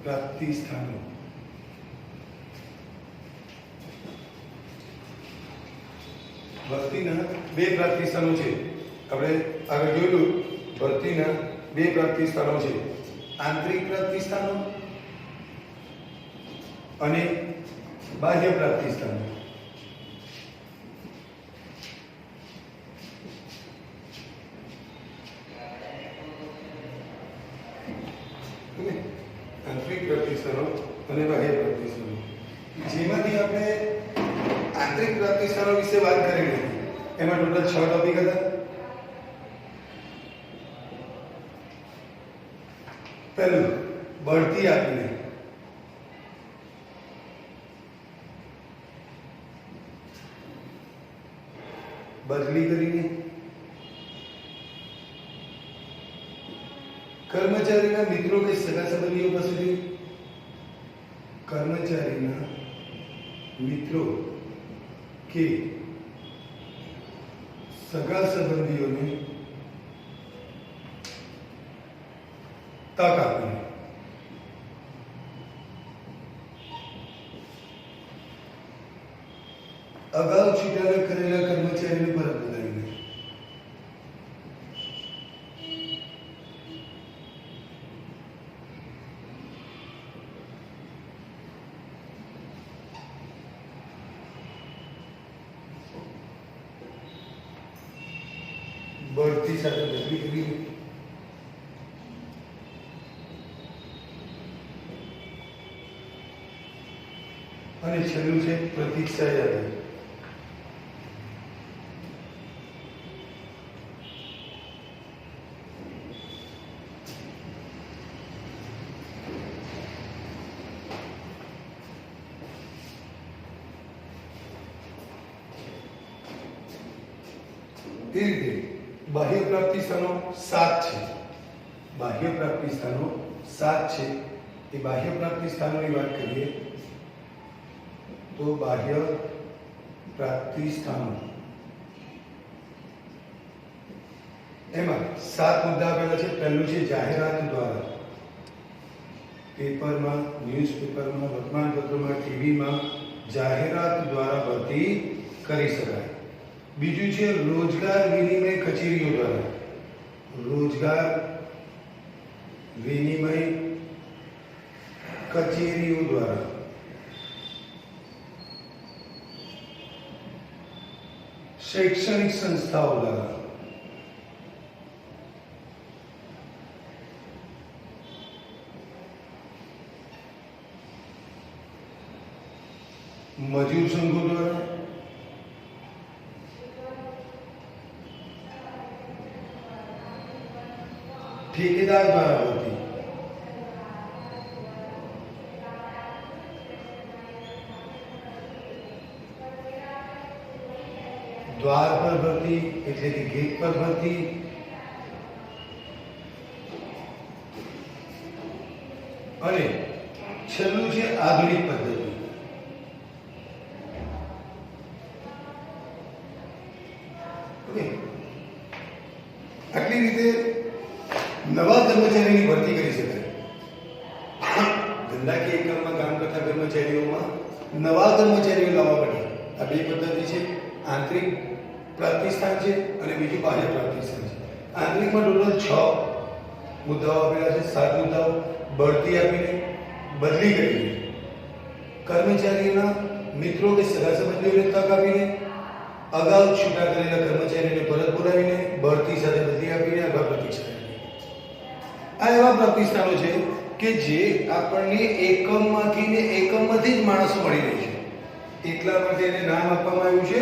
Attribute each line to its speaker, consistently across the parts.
Speaker 1: પ્રાપ્તિ સ્થાનો ભરતીના બે પ્રાપ્તિ સ્થાનો છે. આપણે આગળ જોયું ભરતીના બે પ્રાપ્તિ સ્થાનો છે, આંતરિક પ્રાપ્તિ સ્થાનો અને બાહ્ય પ્રાપ્તિ સ્થાનો. આંતરિક પ્રાપ્તિ સ્થાનો અને બાહ્ય પ્રાપ્તિ સ્થાનો, જેમાંથી આપણે આંતરિક પ્રાપ્તિ સ્થાનો વિશે વાત કરેલી હતી. એમાં ટોટલ 6 ટોપિક હતા. પહેલું, બઢતી આપીને. બદલી કરીને. કર્મચારીના મિત્રો કે સગા સંબંધીઓ પાસેથી કર્મચારીના મિત્રો કે સગા સંબંધીઓને તક આપીને. અગાઉ છૂટા કરેલા કર્મચારીને પરત બોલાવીને. બઢતી સાથે બદલી કરીને. અને છેલ્લું છે પ્રતીક્ષા યાદી. એ રીતે બાહ્ય પ્રાપ્તિ સ્થાનો 7 છે. બાહ્ય પ્રાપ્તિ સ્થાનો 7 છે. એ બાહ્ય પ્રાપ્તિ સ્થાનોની વાત કરીએ તો બાહ્ય પ્રાપ્તિ સ્થાનો એમાં 7 મુદ્દા આપેલા છે. પહેલું છે જાહેરાત દ્વારા. પેપરમાં, ન્યૂઝપેપરમાં, વર્તમાનપત્રોમાં, ટીવીમાં જાહેરાત દ્વારા ભરતી કરી શકાય. બીજું છે રોજગાર વિનિમય કચેરીઓ દ્વારા. રોજગાર વિનિમય કચેરીઓ દ્વારા. શૈક્ષણિક સંસ્થાઓ દ્વારા. મજૂર સંઘો દ્વારા. ठेकेदार द्वारा भर्ती. द्वार पर भर्ती એટલે કે ગેટ પર ભરતી. અને છેલ્લું છે આધુનિક પદ્ધતિ. ઓકે, આટલી રીતે નવા કર્મચારીની ભરતી કરી શકાય. ધંધાકીય એકમમાં કામ કરતા કર્મચારીઓમાં નવા કર્મચારીઓ લાવવા પડે. આ બે પદ્ધતિ છે. આંતરિક પ્રાપ્તિ સ્થાન છે અને બીજું બાહ્ય પ્રાપ્તિ સ્થાન છે. આંતરિકમાં ટોટલ 6 મુદ્દાઓ આપેલા છે. 7 મુદ્દાઓ બઢતી આપીને, બદલી કરીને, કર્મચારીના મિત્રો કે સગા સંબંધીઓને તક આપીને, અગાઉ છૂટા કરેલા કર્મચારીને પરત બોલાવીને, બઢતી સાથે બદલી આપીને, અગાઉ પ્રતીક્ષા. આ એવા પ્રાપ્તિ સ્થાનો છે કે જે આપણને એકમમાંથી ને એકમમાંથી જ માણસો મળી રહે છે. એટલા માટે એને નામ આપવામાં આવ્યું છે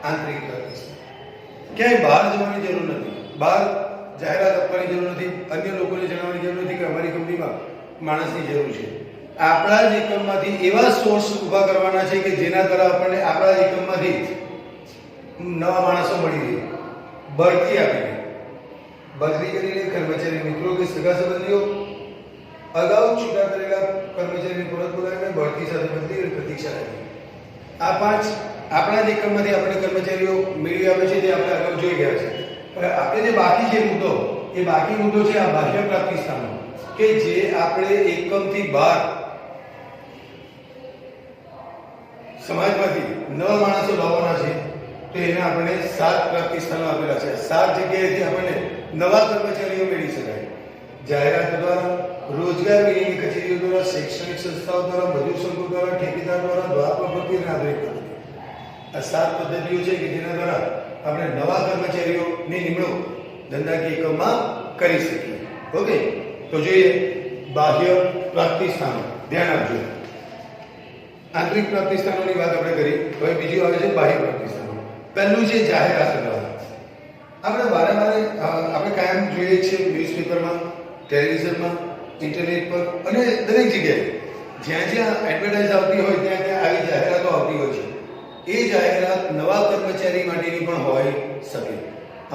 Speaker 1: આંતરિક પ્રાપ્તિ સ્થાન. ક્યાંય બહાર જવાની જરૂર નથી. બહાર જાહેરાત આપવાની જરૂર નથી. અન્ય લોકોને જણાવવાની જરૂર નથી કે અમારી કંપનીમાં માણસની જરૂર છે. આપણા જ એકમમાંથી એવા સોર્સ ઊભા કરવાના છે કે જેના દ્વારા આપણને આપણા જ એકમમાંથી નવા માણસો મળી રહે. બઢતી આપીને, બદલી કરીને કર્મચારી મિત્રો કે સગા સંબંધીઓ, અગાઉ છૂટા કરેલા કર્મચારીને પરત બોલાવીને બઢતી સાથે બદલી અને પ્રતીક્ષા રાખી. આ 5 આપણા જ એકમમાંથી આપણે કર્મચારીઓ મેળવી આવે છે, જે આપણે આગળ જોઈ ગયા છે. પણ આપણે જે બાકી છે મુદ્દો, એ બાકી મુદ્દો છે આ બાહ્ય પ્રાપ્તિ સ્થાનો. કે જે આપણે એકમથી બહાર સમાજમાંથી નવા માણસો લાવવાના છે, તો એને આપણે 7 પ્રાપ્તિ સ્થાનો આપેલા છે. 7 જગ્યાએથી આપણને નવા કર્મચારીઓ મેળવી શકાય. જાહેરાત દ્વારા, રોજગાર વિનિમય કચેરીઓ દ્વારા, શૈક્ષણિક સંસ્થાઓ દ્વારા, મજૂર સંઘો દ્વારા, ઠેકેદાર દ્વારા, દ્વારપાળ પદ્ધતિ અને આંતરિક પદ્ધતિ. આ 7 પદ્ધતિઓ છે કે જેના દ્વારા આપણે નવા કર્મચારીઓની નિમણૂક ધંધાકીય એકમમાં કરી શકીએ. ઓકે, તો જોઈએ બાહ્ય પ્રાપ્તિ સ્થાનો. ધ્યાન આપજો. આંતરિક પ્રાપ્તિ સ્થાનોની વાત આપણે કરી. હવે બીજું આવે છે બાહ્ય પ્રાપ્તિ સ્થાનો. પહેલું છે જાહેરાત દ્વારા. આપણે વારંવાર આપણે કાયમ જોઈએ છીએ ન્યૂઝપેપરમાં, ટેલિવિઝનમાં, ઇન્ટરનેટ પર અને દરેક જગ્યાએ જ્યાં જ્યાં એડવર્ટાઇઝ આવતી હોય ત્યાં ત્યાં આવી જાહેરાતો આવતી હોય છે. એ જાહેરાત નવા કર્મચારી માટેની પણ હોઈ શકે.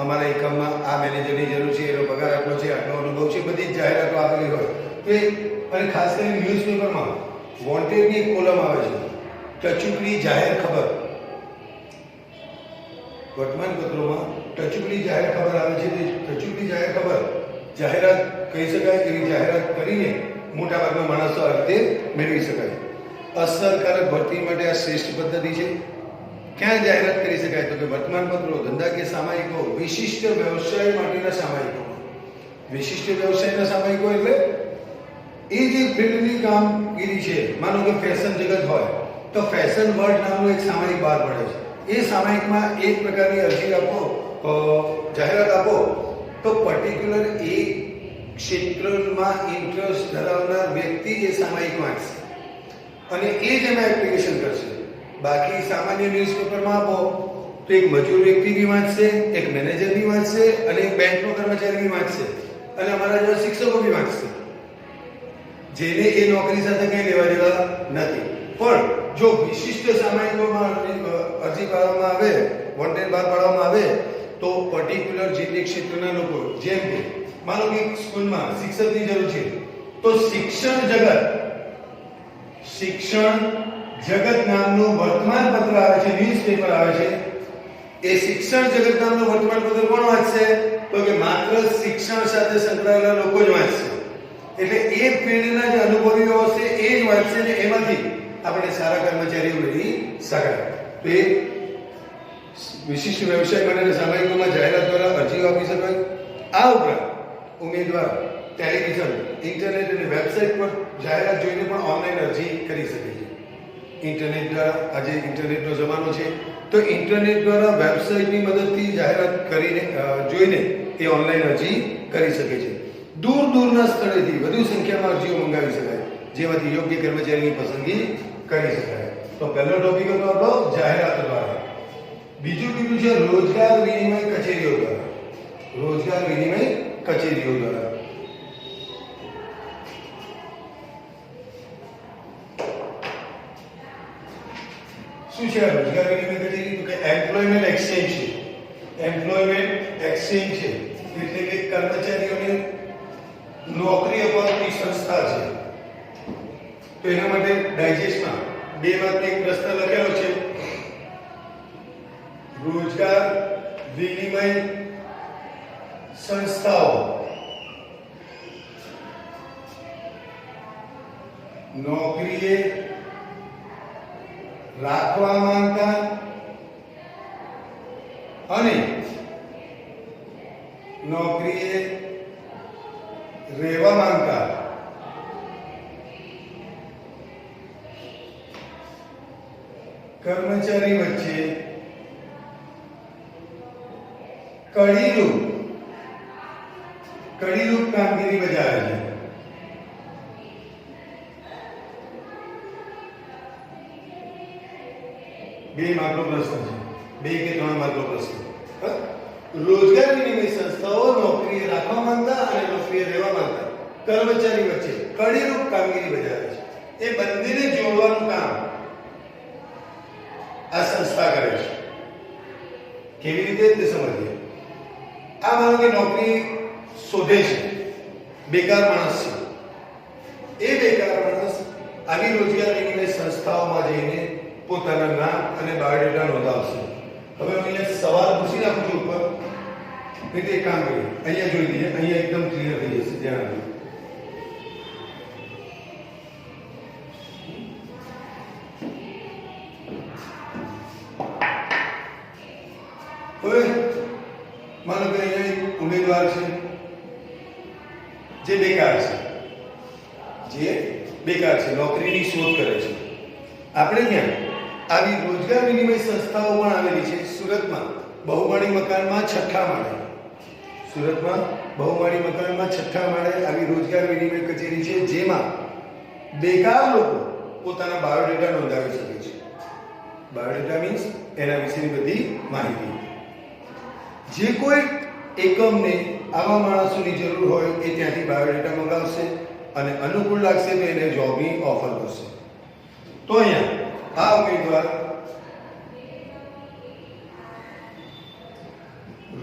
Speaker 1: અમારા એકમમાં આ મેનેજરની જરૂર છે, એનો પગાર આટલો છે, આટલો અનુભવ છે, બધી જ જાહેરાતો આપેલી હોય તો અને ખાસ કરીને ન્યૂઝપેપરમાં વોન્ટેડની એક કોલમ આવે છે, ટચુકડી જાહેર ખબર. વર્તમાનપત્રોમાં ટચુકડી જાહેર ખબર આવે છે. ટચુકડી જાહેર ખબર જાહેરાત કહી શકાય. એવી જાહેરાત કરીને મોટાભાગના માણસો આ રીતે મેળવી શકાય. અસરકારક ભરતી માટે આ શ્રેષ્ઠ પદ્ધતિ છે. ક્યાં જાહેરાત કરી શકાય? તો કે વર્તમાનપત્રો, ધંધાકીય સામાયિકો, વિશિષ્ટ વ્યવસાય માટેના સામાયિકો. વિશિષ્ટ વ્યવસાયના સામાયિકો એટલે એ જે ફિલ્ડની કામગીરી છે. માનો કે ફેશન જગત હોય તો ફેશન વર્લ્ડ નામનું એક સામાયિક બહાર પડે છે. એ સામાયિકમાં એક પ્રકારની અરજી આપો, જાહેરાત આપો, તો પર્ટિક્યુલર એ ક્ષેત્રમાં ઇન્ટરેસ્ટ ધરાવનાર વ્યક્તિ એ સામાયિક વાંચશે અને એ જ એમાં એપ્લિકેશન કરશે. બાકી સામાન્ય ન્યૂઝપેપરમાં આપો તો એક મજૂર વ્યક્તિ બી વાંચશે, એક મેનેજર બી વાંચશે અને એક બેંકનો કર્મચારી બી વાંચશે અને અમારા જેવા શિક્ષકો બી વાંચશે, જેને એ નોકરી સાથે કંઈ લેવા દેવા નથી. પણ જો વિશિષ્ટ સામાયિકોમાં અરજી પાડવામાં આવે, વોન્ટેડ બહાર પાડવામાં આવે, તો પર્ટિક્યુલર જે તે ક્ષેત્રના લોકો, જેમ કે માનો કે સ્કૂલમાં શિક્ષકની જરૂર છે, તો શિક્ષણ જગત નામનું વર્તમાનપત્ર આવે છે, ન્યૂઝપેપર આવે છે. એ શિક્ષણ જગત નામનું વર્તમાનપત્ર કોણ વાંચશે? તો કે માત્ર શિક્ષણ સાથે સંકળાયેલા લોકો જ વાંચશે. એટલે એ ફિલ્ડના જે અનુભવીઓ હશે એ જ વાંચશે ને એમાંથી આપણે સારા કર્મચારીઓ મેળવી શકાય. તો એ વિશિષ્ટ વ્યવસાય માટેના સામાયિકોમાં જાહેરાત દ્વારા અરજીઓ આપી શકાય. આ ઉપરાંત ઉમેદવાર ટેલિવિઝન, ઇન્ટરનેટ અને વેબસાઇટ પર જાહેરાત જોઈને પણ ઓનલાઈન અરજી કરી શકે છે. ઇન્ટરનેટ દ્વારા, આજે ઇન્ટરનેટનો જમાનો છે, તો ઇન્ટરનેટ દ્વારા વેબસાઇટની મદદથી જાહેરાત કરીને જોઈને એ ઓનલાઈન અરજી કરી શકે છે. દૂર દૂરના સ્થળેથી વધુ સંખ્યામાં અરજીઓ મંગાવી શકાય, જેમાંથી યોગ્ય કર્મચારીની પસંદગી કરી શકાય. તો પહેલો ટોપિક હતો આપણો જાહેરાત દ્વારા. બીજું છે રોજગાર વિનિમય કચેરીઓ દ્વારા. રોજગાર વિનિમય કચેરીઓ દ્વારા શું છે રોજગાર વિનિમય કચેરી? તો કે એમ્પ્લોયમેન્ટ એક્સચેન્જ છે. એમ્પ્લોયમેન્ટ એક્સચેન્જ છે એટલે કે કર્મચારીઓને નોકરી અપાવતી સંસ્થા છે. તો એના માટે ડાયજેસ્ટમાં 2 વાક્ય એક પ્રશ્ન લખેલો છે. રોજગાર વિનિમય સંસ્થાઓ નોકરીએ રાખવા માંગતા અને નોકરીએ રહેવા માંગતા કર્મચારી વચ્ચે કડીરૂપ કામગીરી બજાવે છે. બે માર્કનો પ્રશ્ન છે, 2 કે 3 માર્કનો પ્રશ્ન. રોજગાર વિનિમય સંસ્થાઓ નોકરીએ રાખવા માંગતા અને નોકરીએ રહેવા માંગતા કર્મચારી વચ્ચે કડીરૂપ કામગીરી બજાવે છે. એ બંનેને જોડવાનું કામ આ સંસ્થા કરે છે. કેવી રીતે તે સમજીએ. આ માનો કે નોકરી શોધે છે, બેકાર માણસ છે. એ બેકાર માણસ આવી રોજગાર વિનિમય સંસ્થાઓમાં જઈને પોતાના નામ અને બાયોડેટા નોંધાવશે. હવે હું અહીંયા સવાલ પૂછી નાખું છું ઉપર, એટલે કામ કરીએ. અહીંયા જોઈ લઈએ, અહીંયા એકદમ ક્લિયર થઈ જશે. ધ્યાન આપજો. ઉમેદવાર છે જે બેકાર છે, નોકરીની શોધ કરે છે. આપણે ત્યાં આવી રોજગાર વિનિમય સંસ્થાઓ પણ આવેલી છે. સુરતમાં બહુમાળી મકાનમાં છઠ્ઠા માળે આવી રોજગાર વિનિમય કચેરી છે, જેમાં બેકાર લોકો પોતાના બાયોડેટા નોંધાવી શકે છે. બાયોડેટા મીન્સ એના વિશેની બધી માહિતી. જે કોઈ એકમને આવા માણસોની જરૂર હોય એ ત્યાંથી બાયોડેટા મંગાવશે અને અનુકૂળ લાગશે તો એને જોબની ઓફર કરશે. તો અહીંયા આ ઉમેદવાર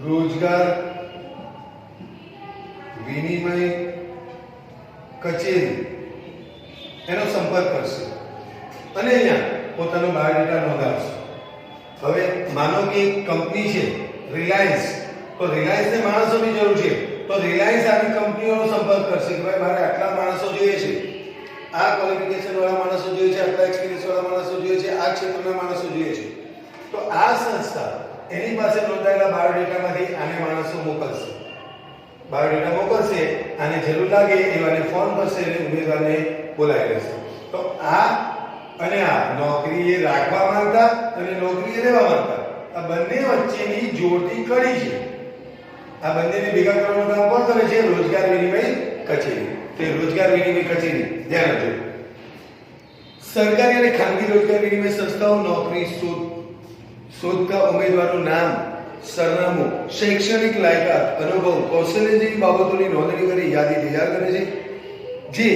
Speaker 1: રોજગાર વિનિમય કચેરી એનો સંપર્ક કરશે અને અહીંયા પોતાનો બાયોડેટા નોંધાવશે. હવે માનો કે એક કંપની છે રિલાયન્સ, તો રિલાયન્સને માણસોની જરૂર છે, તો રિલાયન્સ આવી કંપનીઓનો સંપર્ક કરશે કે ભાઈ મારે આટલા માણસો જોઈએ છે, આ ક્વોલિફિકેશન વાળા માણસો જોઈએ છે, આટલા એક્સપિરિયન્સ વાળા માણસો જોઈએ છે, આ ક્ષેત્રના માણસો જોઈએ છે. તો આ સંસ્થા એની પાસે નોંધાયેલા બાયોડેટામાંથી આને માણસો મોકલશે. બાયોડેટા મોકલશે, આને જરૂર લાગે એવાને ફોન કરશે અને ઉમેદવારને બોલાવી લેશે. તો આ અને આ નોકરીએ રાખવા માંગતા અને નોકરીએ લેવા માંગતા આ બંને વચ્ચેની જોડતી કડી છે. આ બંનેને ભેગા કરવાનું કામ કોણ કરે છે? રોજગાર વિનિમય કચેરી. તે રોજગાર વિનિમય કચેરી ધ્યાન રાખજો. સરકારી અને ખાનગી રોજગાર વિનિમય સંસ્થાઓ નોકરી શોધતા ઉમેદવારનું નામ, સરનામું, શૈક્ષણિક લાયકાત, અનુભવ, કૌશલ્ય જેવી બાબતોની નોંધણી કરી યાદી તૈયાર કરે છે.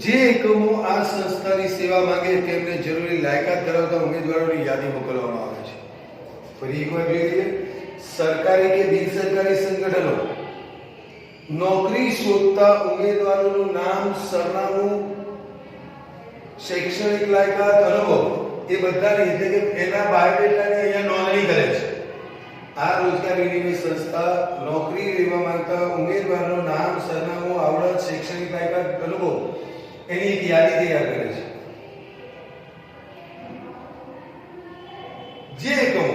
Speaker 1: જે એકમો આ સંસ્થાની સેવા માંગે તેમને જરૂરી લાયકાત ધરાવતા ઉમેદવારોની યાદી મોકલવામાં આવે છે. ફરી એકવાર જોઈએ, સરકારી કે બિનસરકારી સંગઠનો નોકરી શોધતા ઉમેદવારોનું નામ, સરનામું, શૈક્ષણિક લાયકાત, અનુભવ એ બધાની એટલે કે એના બાયોડેટાની અહીંયા નોંધણી કરે છે. આ રોજગાર વિનિમય સંસ્થા નોકરી લેવા માંગતા ઉમેદવારનું નામ, સરનામું, આવડત, શૈક્ષણિક લાયકાત, અનુભવ એની એક યાદી તૈયાર કરે છે. જે એકમો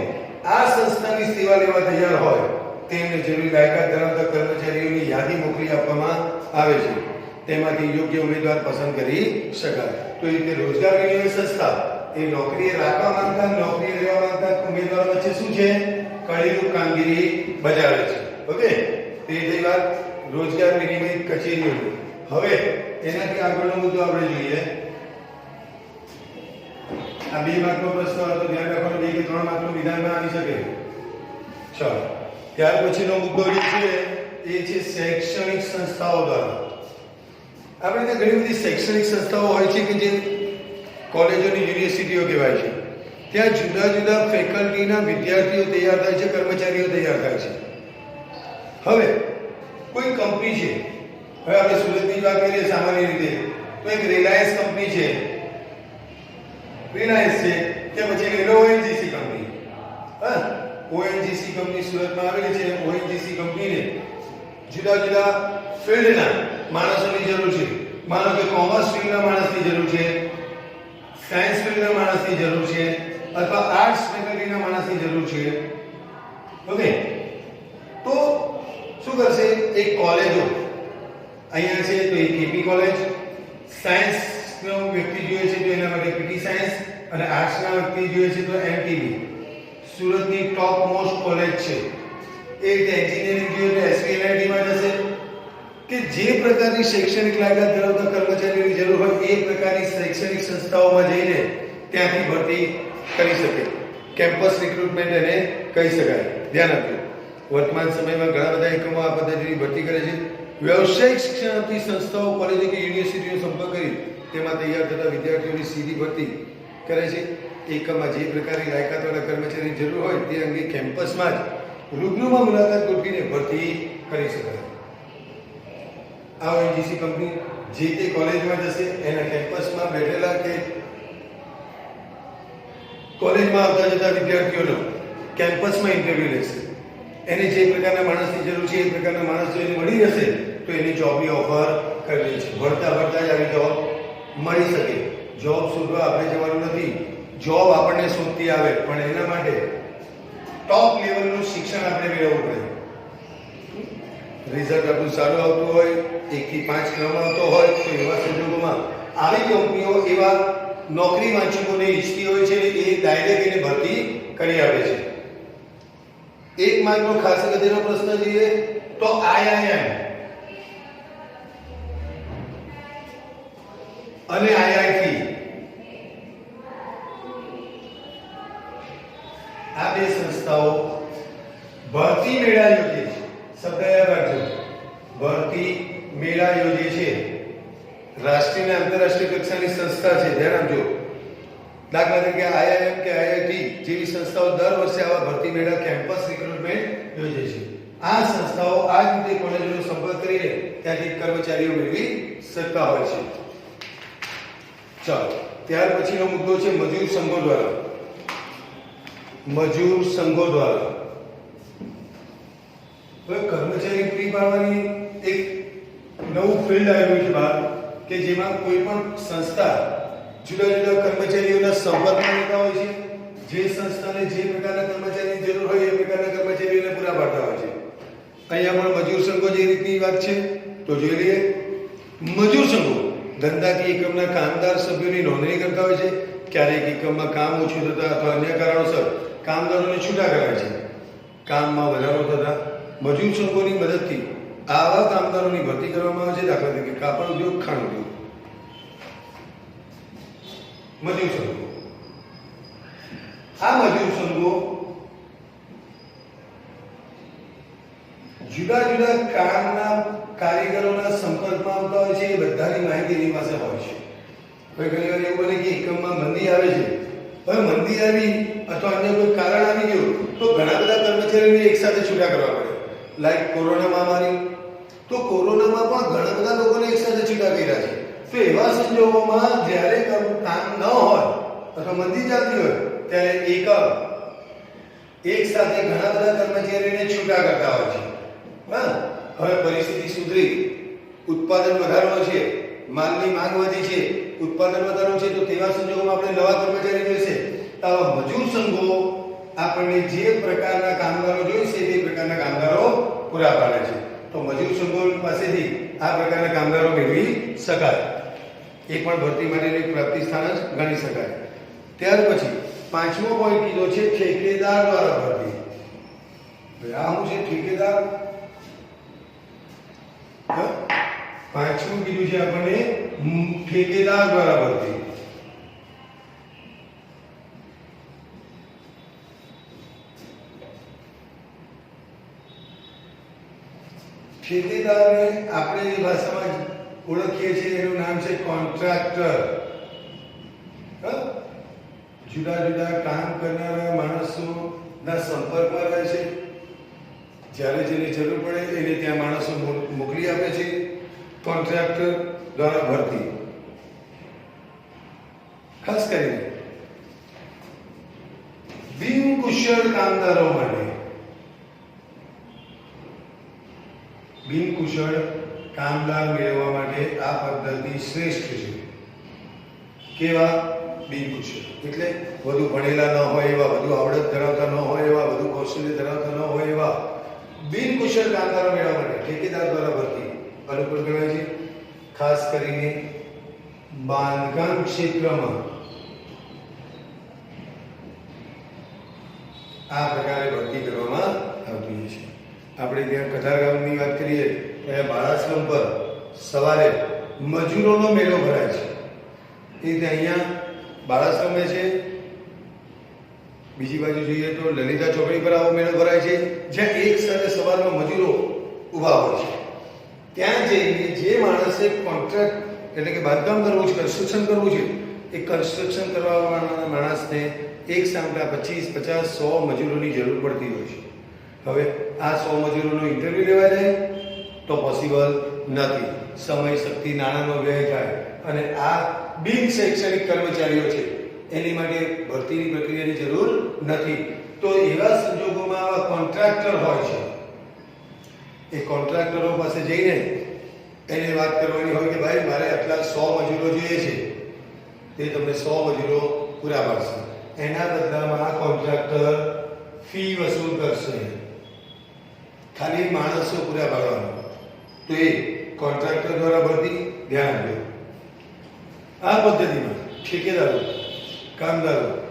Speaker 1: આ સંસ્થાની સેવા લેવા તૈયાર હોય તેમને જરૂરી લાયકાત ધરાવતા કર્મચારીઓની યાદી મોકલી આપવામાં આવે છે. તેમાંથી યોગ્ય ઉમેદવાર પસંદ કરી શકાય. તો એ રીતે રોજગાર વિનિમય સંસ્થા એ નોકરીએ રાખવા માંગતા, નોકરી લેવા માંગતા ઉમેદવારો વચ્ચે શું છે? કડીરૂપ કામગીરી બજાવે છે. ઓકે, તે થઈ વાત રોજગાર વિનિમય કચેરીઓની. હવે એનાથી આગળનો મુદ્દો આપણે જોઈએ. આ 2 માર્કનો પ્રશ્ન હતો, ધ્યાન રાખવાનું. 2 કે 3 માર્કનું વિધાનમાં આવી શકે. ચાલો, ત્યાર પછીનો મુદ્દો જે છે એ છે શૈક્ષણિક સંસ્થાઓ દ્વારા. આપણે ત્યાં ઘણી બધી શૈક્ષણિક સંસ્થાઓ હોય છે કે જે કોલેજોની યુનિવર્સિટીઓ કહેવાય છે. ત્યાં જુદા જુદા ફેકલ્ટીના વિદ્યાર્થીઓ તૈયાર થાય છે, કર્મચારીઓ તૈયાર થાય છે. હવે કોઈ કંપની છે, હવે આપણે સુરતની વાત કરીએ સામાન્ય રીતે, તો એક રિલાયન્સ કંપની છે, રિલાયન્સ છે કે પછી ઓએનજીસી કંપની. ઓએનજીસી કંપની સુરતમાં આવેલી છે. ઓએનજીસી કંપનીને જુદા જુદા ફિલ્ડના માણસોની જરૂર છે. માનો કે કોમર્સ ફિલ્ડના માણસની જરૂર છે, સાયન્સ ફિલ્ડના માણસની જરૂર છે, અથવા આર્ટ્સ ફેકલ્ટીના માણસની જરૂર છે. ઓકે, તો શું કરશે? એક કોલેજો અહીંયા છે તો એ કેપી કોલેજ, સાયન્સનો વ્યક્તિ જોઈએ છે તો એના માટે પીટી સાયન્સ, અને આર્ટ્સના વ્યક્તિ જોઈએ છે તો એમટીબી. સુરતની ટોપ મોસ્ટ કોલેજ છે. એ રીતે એન્જિનિયરિંગ જોઈએ તો એસવીએનઆઈટી માં જશે. કે જે પ્રકારની શૈક્ષણિક લાયકાત ધરાવતા કર્મચારીઓની જરૂર હોય એ પ્રકારની શૈક્ષણિક સંસ્થાઓમાં જઈને ત્યાંથી ભરતી કરી શકે. કેમ્પસ રિક્રુટમેન્ટ એને કહી શકાય. ધ્યાન આપજો. વર્તમાન સમયમાં ઘણા બધા એકમો આ પદ્ધતિની ભરતી કરે છે. વ્યવસાયિક શિક્ષણ આપતી સંસ્થાઓ, કોલેજો કે યુનિવર્સિટીનો સંપર્ક કરી તેમાં તૈયાર થતા વિદ્યાર્થીઓની સીધી ભરતી કરે છે. એકમમાં જે પ્રકારની લાયકાતવાળા કર્મચારીની જરૂર હોય તે અંગે કેમ્પસમાં જ રૂબરૂમાં મુલાકાત ગોઠવીને ભરતી કરી શકાય. આ ઓએનજીસી કંપની જે તે કોલેજમાં જશે, એના કેમ્પસમાં બેઠેલા કે કોલેજમાં આવતા જતા વિદ્યાર્થીઓનો કેમ્પસમાં ઇન્ટરવ્યુ લેશે. એને જે પ્રકારના માણસની જરૂર છે એ પ્રકારના માણસ જો એને મળી જશે તો એની જોબની ઓફર કરવી છે. ભણતા જ આવી જોબ મળી શકે. જોબ શોધવા આપણે જવાનું નથી, જોબ આપણને શોધતી આવે, પણ એના માટે ટોપ લેવલનું શિક્ષણ આપણે મેળવવું પડે. રિઝલ્ટ આપણું સારું આવતું હોય, 1 થી 5 ક્રમ આવતો હોય, તો એવા સંજોગોમાં આવી કંપનીઓ એવા નોકરી વાંચકોને ઈચ્છતી હોય છે એ ડાયરેક્ટ એને ભરતી કરી આપે છે. 1 માર્કનો ખાસ અગત્યનો પ્રશ્ન જોઈએ તો IIM અને IIT આ બે સંસ્થાઓ ભરતી મેળા યોજે છે. શબ્દ યાદ રાખજો, ભરતી મેળા યોજે છે. રાષ્ટ્રીય અને આંતરરાષ્ટ્રીય કક્ષાની સંસ્થા છે, ધ્યાન આપજો. દાખલા તરીકે IIM કે IIT જેવી સંસ્થાઓ દર વર્ષે આવા ભરતી મેળા કેમ્પસ રિક્રુટમેન્ટ યોજે છે. આ સંસ્થાઓ આ જ રીતે કોલેજોનો સંપર્ક કરીને ત્યાંથી કર્મચારીઓ મેળવી શકતા હોય છે. ચાલો, ત્યાર પછીનો મુદ્દો છે મજૂર સંઘો દ્વારા. મજૂર સંઘો દ્વારા હવે કર્મચારી પૂરી પાડવાની એક નવું ફિલ્ડ આવ્યું છે બહાર, કે જેમાં કોઈ પણ સંસ્થા જુદા જુદા કર્મચારીઓના સંપર્કમાં રહેતા હોય છે. જે સંસ્થાને જે પ્રકારના કર્મચારીની જરૂર હોય એ પ્રકારના કર્મચારીઓને પૂરા પાડતા હોય છે. અહીંયા પણ મજૂર સંઘો જે રીતની વાત છે તો જોઈ લઈએ. મજૂર સંઘો ધંધાકીય એકમના કામદાર સભ્યોની નોંધણી કરતા હોય છે. ક્યારેક એકમમાં કામ ઓછું થતા અથવા અન્ય કારણોસર કામદારોને છૂટા કરાય છે. કામમાં વધારો થતા મજૂર સંઘોની મદદથી આવા કામદારોની ભરતી કરવામાં આવે છે. દાખલા તરીકે કાપડ ઉદ્યોગ, ખાણ ઉદ્યોગ. મજૂર સંઘો, આ મજૂર સંઘો જુદા જુદા કામના કારીગરોના સંપર્કમાં આવતા હોય છે. એ બધાની માહિતી એની પાસે હોય છે. હવે ઘણી વાર એવું બને કે એકમમાં મંદી આવે છે. હવે મંદી આવી અથવા અન્ય કોઈ કારણ આવી ગયું તો ઘણા બધા કર્મચારીઓને એકસાથે છૂટા કરવા પડે. લાઈક કોરોના મહામારી, તો કોરોનામાં પણ ઘણા બધા લોકોને એકસાથે છૂટા કર્યા છે. તો એવા સંજોગોમાં જ્યારે કામ ન હોય અથવા મંદી ચાલતી હોય ત્યારે એક સાથે ઘણા બધા કર્મચારીઓને છૂટા કરતા હોય છે. હવે પરિસ્થિતિ સુધરી, ઉત્પાદન વધારવાનું છે, માલની માંગ વધી છે, ઉત્પાદન વધારવું છે, તો તેવા સંજોગોમાં આપણે નવા કર્મચારી જોઈશે. તો આવા મજૂર સંઘો આપણને જે પ્રકારના કામદારો જોઈશે તે પ્રકારના કામદારો પૂરા પાડે છે. તો મજૂર સંઘો પાસેથી આ પ્રકારના કામદારો મેળવી શકાય. એ પણ ભરતી માટેનું પ્રાપ્તિ સ્થાન જ ગણી શકાય. ત્યાર પછી 5મો પોઈન્ટ કીધો છે ઠેકેદાર દ્વારા ભરતી. આ શું છે ઠેકેદાર? 5મું કીધું છે આપણને ઠેકેદાર દ્વારા ભરતી. ઠેકેદારને આપણે એ ભાષામાં ઓળખીએ છીએ, એનું નામ છે કોન્ટ્રાક્ટર. જુદા જુદા કામ કરનારા માણસોના સંપર્કમાં રહે છે. જ્યારે જેની જરૂર પડે એને ત્યાં માણસો મોકલી આપે છે. કોન્ટ્રાક્ટર દ્વારા ભરતી ખાસ કરીને બિનકુશળ કામદારો માટે. બિનકુશળ કામદાર મેળવવા માટે આ પદ્ધતિ શ્રેષ્ઠ છે. કેવા? બિનકુશળ એટલે વધુ ભણેલા ન હોય એવા, વધુ આવડત ધરાવતા ન હોય એવા, વધુ કૌશલ્ય ધરાવતા ન હોય એવા બિનકુશળ કામદારો મેળવવા માટે ઠેકેદાર દ્વારા ભરતી અનુકૂળ ગણાય છે. ખાસ કરીને બાંધકામ ક્ષેત્રમાં આ પ્રકારે ભરતી કરવામાં આવતી હોય છે. આપણે ત્યાં કતારગામની વાત કરીએ તો અહીંયા બાળાશ્રમ પર સવારે મજૂરોનો મેળો ભરાય છે. એ રીતે અહીંયા બાળાશ્રમે છે. બીજી બાજુ જોઈએ તો લલિતા ચોકડી પર આવો મેળો ભરાય છે, જ્યાં એક સાથે સવારમાં મજૂરો ઊભા હોય છે. ત્યાં જઈને જે માણસે કોન્ટ્રાક્ટ એટલે કે બાંધકામ કરવું છે, કન્સ્ટ્રક્શન કરવું છે, એ કન્સ્ટ્રક્શન કરવાવાળા માણસને એક સામટા 25, 50, 100 મજૂરોની જરૂર પડતી હોય છે. હવે આ 100 મજૂરોનો ઇન્ટરવ્યુ લેવા જાય તો પોસિબલ નથી. સમય, શક્તિ, નાણાંનો વ્યય થાય અને આ બિન શૈક્ષણિક કર્મચારીઓ છે એની માટે ભરતીની પ્રક્રિયાની જરૂર નથી. તો એવા સંજોગોમાં આવા કોન્ટ્રાક્ટર હોય છે. એ કોન્ટ્રાક્ટરો પાસે જઈને એને વાત કરવાની હોય કે ભાઈ મારે આટલા 100 મજૂરો જોઈએ છે, તે તમને 100 મજૂરો પૂરા પાડશે. એના બદલામાં આ કોન્ટ્રાક્ટર ફી વસૂલ કરશે. ખાલી માણસો પૂરા પાડવાના. તો એ કોન્ટ્રાક્ટર દ્વારા ભરતી, ધ્યાન આપજો. આ પદ્ધતિમાં ઠેકેદારો, કામદારો